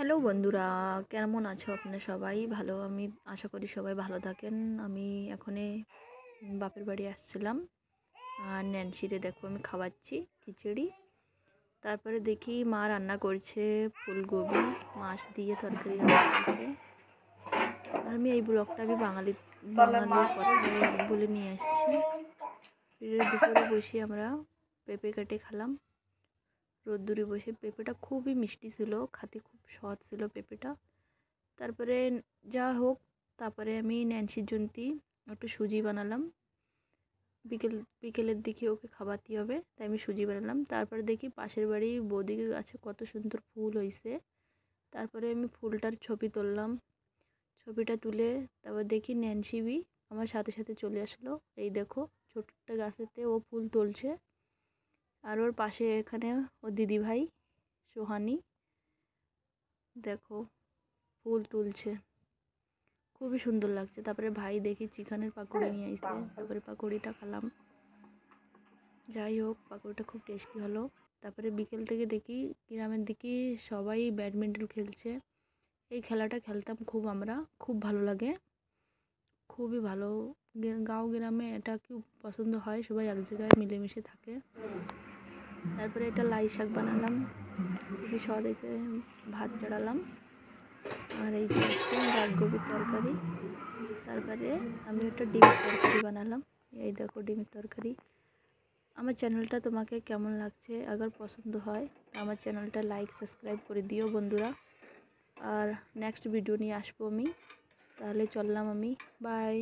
Hello বন্ধুরা, কেমন আছো আপনারা সবাই? ভালো, আমি আশা করি সবাই ভালো থাকেন। আমি এখনে বাপের বাড়ি আসছিলাম। আর ন্যান্সিরে দেখো আমি খাওয়াচ্ছি খিচুড়ি। তারপরে দেখি মা রান্না করছে ফুলকপি মাছ দিয়ে তরকারি রান্না করছে। আর আমি এই ব্লগটা আমি বাঙালির কথায় বলে নিয়ে আসছি। দুপুরে বসে আমরা পেঁপে কেটে খেলাম রোদ্দুরে বসে। পেঁপেটা খুবই মিষ্টি ছিল, খেতে খুব স্বাদ ছিল পেঁপেটা। তারপরে যা হোক, তারপরে আমি ন্যান্সির জন্যে একটু সুজি বানালাম। বিকেলের দিকে ওকে খাওয়াতে হবে, তাই আমি সুজি বানালাম। তারপরে দেখি পাশের বাড়ি বৌদিকে গাছে কত সুন্দর ফুল হয়েছে। তারপরে আমি ফুলটার ছবি তুললাম। ছবিটা তুলে তারপর দেখি ন্যান্সি আমার সাথে সাথে চলে আসলো। এই দেখো ছোট্ট একটা গাছেতে ও ফুল তুলছে। আর ওর পাশে এখানে ওর দিদিভাই সোহানি দেখো ফুল তুলছে, খুবই সুন্দর লাগছে। তারপরে ভাই দেখি চিকেনের পাকোড়ি নিয়ে আসছে, তারপরে পাকোড়িটা খেলাম। যাই হোক, পাকোড়িটা খুব টেস্টি হলো। তারপরে বিকেল থেকে দেখি গ্রামের দিকে সবাই ব্যাডমিন্টন খেলছে। এই খেলাটা খেলতাম খুব, আমরা খুব ভালো লাগে, খুবই ভালো। গাঁও গ্রামে এটা খুব পছন্দ হয়, সবাই এক জায়গায় মিলেমিশে থাকে। তারপরে এটা লাই শাক বানালাম, খুবই সবাইকে ভাত চড়ালাম। আর এই যে বাঁধাকপির তরকারি। তারপরে আমি একটা ডিমের তরকারি বানালাম। এই দেখো ডিমের তরকারি। আমার চ্যানেলটা তোমাকে কেমন লাগছে, আবার পছন্দ হয় আমার চ্যানেলটা লাইক সাবস্ক্রাইব করে দিও বন্ধুরা। আর নেক্সট ভিডিও নিয়ে আসবো আমি। তাহলে চললাম আমি, বাই।